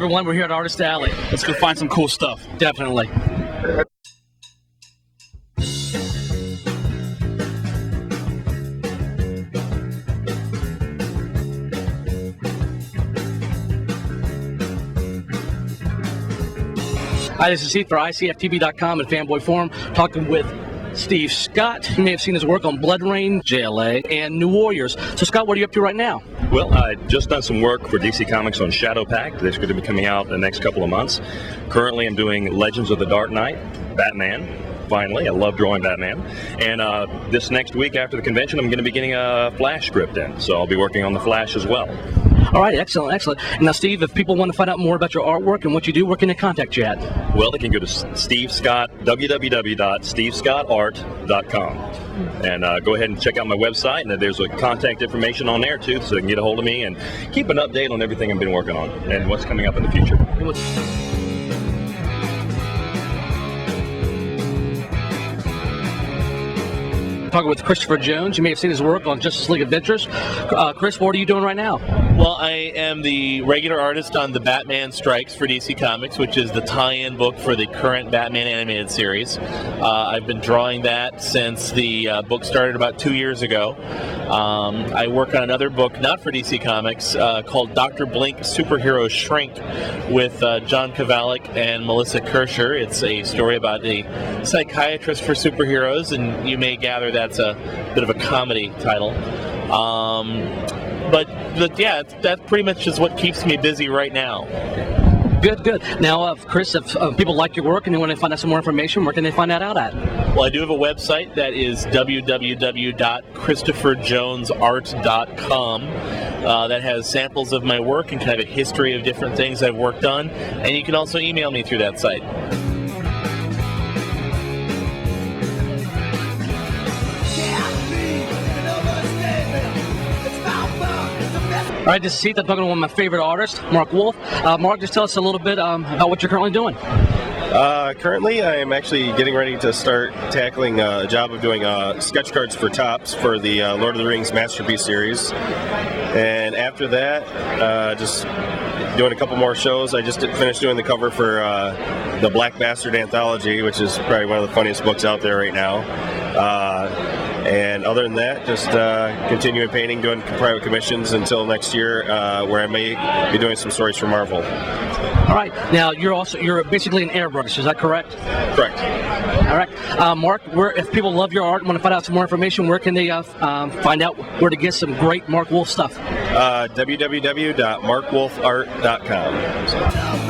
everyone. We're here at Artist Alley. Let's go find some cool stuff. Definitely. Hi, this is Heath for ICFTV.com and Fanboy Forum, talking with Steve Scott. You may have seen his work on Blood Rain, JLA, and New Warriors. So, Scott, what are you up to right now? Well, I've just done some work for DC Comics on Shadow Pact. That's going to be coming out in the next couple of months. Currently, I'm doing Legends of the Dark Knight, Batman. Finally, I love drawing Batman. And this next week after the convention, I'm going to be getting a Flash script in. So I'll be working on the Flash as well. All right, excellent, excellent. Now, Steve, if people want to find out more about your artwork and what you do, where can they contact you at? Well, they can go to Steve Scott, www.stevescottart.com. And go ahead and check out my website, and there's a contact information on there, too, so they can get a hold of me and keep an update on everything I've been working on and what's coming up in the future. Talking with Christopher Jones. You may have seen his work on Justice League Adventures. Chris, what are you doing right now? Well, I am the regular artist on the Batman Strikes for DC Comics, which is the tie-in book for the current Batman animated series. I've been drawing that since the book started about 2 years ago. I work on another book, not for DC Comics, called Dr. Blink Superhero Shrink with John Kovalic and Melissa Kirscher. It's a story about a psychiatrist for superheroes, and you may gather that's a bit of a comedy title. But yeah, that pretty much is what keeps me busy right now. Good, good. Now, Chris, if people like your work and they want to find out some more information, where can they find that out at? Well, I do have a website that is www.christopherjonesart.com that has samples of my work and kind of a history of different things I've worked on. And you can also email me through that site. All right, this is Heath. I'm talking to one of my favorite artists, Mark Wolf. Mark, just tell us a little bit about what you're currently doing. Currently, I am actually getting ready to start tackling a job of doing sketch cards for Topps for the Lord of the Rings Masterpiece series. And after that, just doing a couple more shows. I just finished doing the cover for the Black Bastard Anthology, which is probably one of the funniest books out there right now. And other than that, just continuing painting, doing private commissions until next year, where I may be doing some stories for Marvel. All right. Now, you're basically an airbrush, is that correct? Correct. All right. Mark, if people love your art and want to find out some more information, where can they find out where to get some great Mark Wolf stuff? www.markwolfart.com.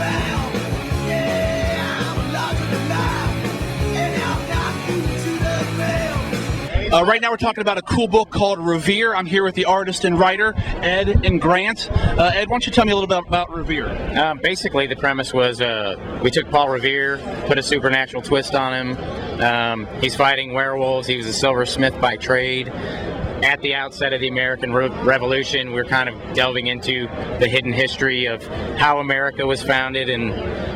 Right now we're talking about a cool book called Revere. I'm here with the artist and writer, Ed and Grant. Ed, why don't you tell me a little bit about Revere? Basically, the premise was we took Paul Revere, put a supernatural twist on him. He's fighting werewolves. He was a silversmith by trade. At the outset of the American Revolution, we're kind of delving into the hidden history of how America was founded and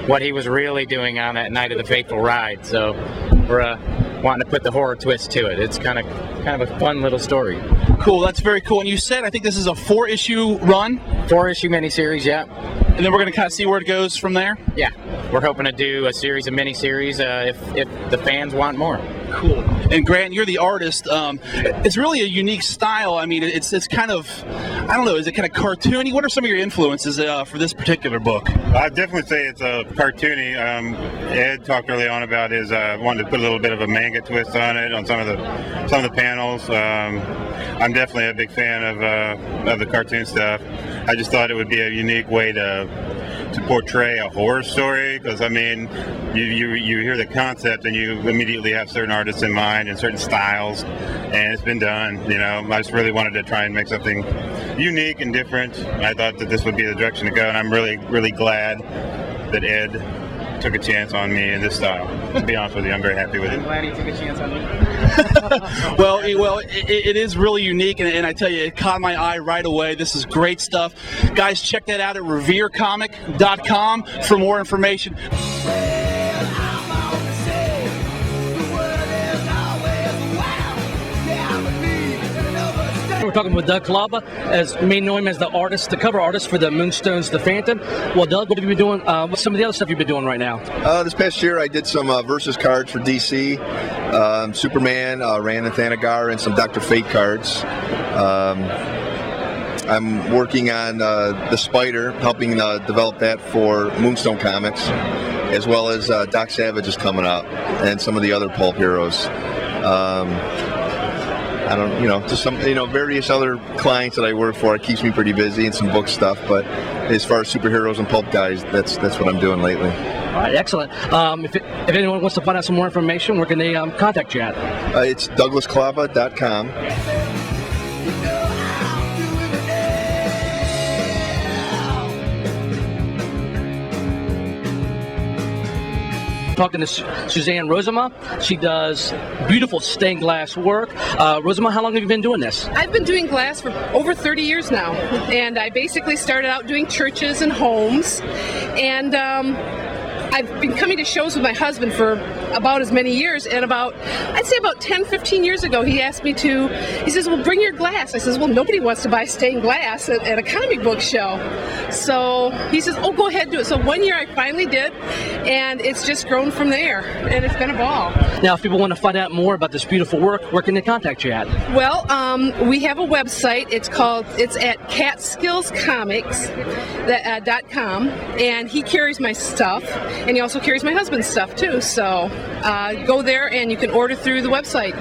what he was really doing on that night of the fateful ride. So we're wanting to put the horror twist to it. It's kind of a fun little story. Cool, that's very cool. And you said, I think this is a 4-issue run? 4-issue miniseries, yeah. And then we're going to kind of see where it goes from there? Yeah, we're hoping to do a series of miniseries if the fans want more. Cool. And Grant, you're the artist. It's really a unique style. I mean, it's kind of, I don't know, is it kind of cartoony? What are some of your influences for this particular book? I'd definitely say it's cartoony. Ed talked early on about his wanted to put a little bit of a manga twist on it on some of the panels. I'm definitely a big fan of the cartoon stuff. I just thought it would be a unique way to portray a horror story, because I mean, you hear the concept and you immediately have certain artists in mind and certain styles, and it's been done. You know, I just really wanted to try and make something unique and different. I thought that this would be the direction to go, and I'm really glad that Ed took a chance on me in this style. To be honest with you, I'm very happy with it. I'm glad he took a chance on me. Well, it is really unique, and I tell you, it caught my eye right away. This is great stuff. Guys, check that out at reverecomic.com for more information. we're talking with Doug Kalaba, as you may know him as the artist, the cover artist for the Moonstones, The Phantom. Well, Doug, what have you been doing? What's some of the other stuff you've been doing right now? This past year, I did some Versus cards for DC, Superman, ran the Thanagar, and some Dr. Fate cards. I'm working on the Spider, helping develop that for Moonstone Comics, as well as Doc Savage is coming up, and some of the other pulp heroes. I don't, just some, various other clients that I work for. It keeps me pretty busy, and some book stuff. But as far as superheroes and pulp guys, that's what I'm doing lately. All right, excellent. If anyone wants to find out some more information, where can they contact you at? It's DouglasClava.com. Talking to Suzanne Rosema. She does beautiful stained glass work. Rosema, how long have you been doing this? I've been doing glass for over 30 years now, and I basically started out doing churches and homes, and I've been coming to shows with my husband for about as many years, and I'd say about 10, 15 years ago, he asked me to, he says, well, bring your glass. I says, well, nobody wants to buy stained glass at a comic book show. So he says, oh, go ahead and do it. So one year I finally did, and it's just grown from there, and it's been a ball. Now, if people want to find out more about this beautiful work, where can they contact you at? Well, we have a website. It's at catskillscomics.com, and he carries my stuff, and he also carries my husband's stuff too. So go there and you can order through the website.